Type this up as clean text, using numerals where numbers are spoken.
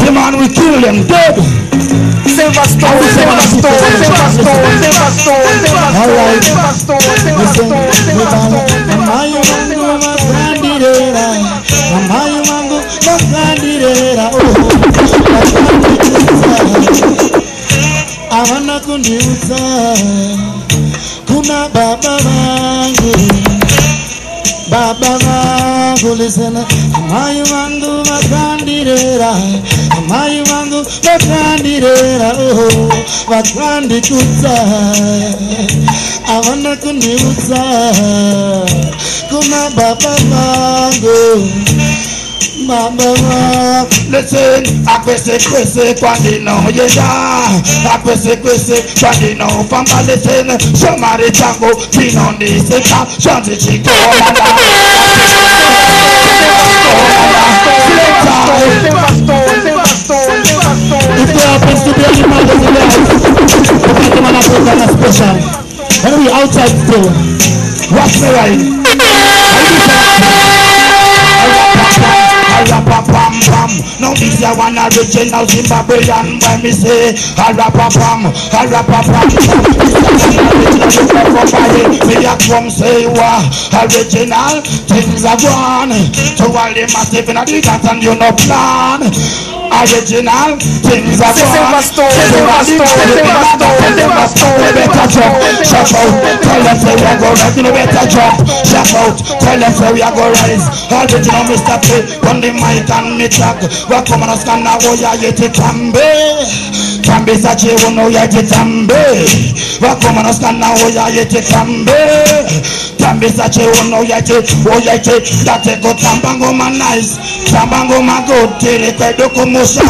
the man we kill them dead. Silver stone, silver stone, silver stone, silver stone, silver stone, silver stone, silver stone. Mamayo wangu makandirera, mamayo wangu makandirera. Avana kundiuza, kuna baba wangu. Baba wangu listen, mamayo wangu makandirera, mamayo wangu makandirera, oh, makandikuza, avana kundiuza, kuna baba wangu, mama. Listen, I kwese kwandino yeda, I kwese kwandino famba listen, somari tango pino ni seka, shanti chiko If there happens to be any mothers in the house, we come and put on a special. When we outside still, watch me right. Pam. Now this is one original Zimbabwean when me say Harapapam. Me a come say original things are gone. To all the massive in the dance and you no plan. Original things are gone. Better jump, shout out. Tell them say we are go right, you better jump, shout out. Tell them say we are go rise. Original Mr. P, on the mic and me track. Wakoma na skana woya yeti kambe sache wono yeti kambe. Wakoma na skana woya yeti kambe sache wono yeti date go tambango ma nice, tambango ma good tele kwedo kumusha.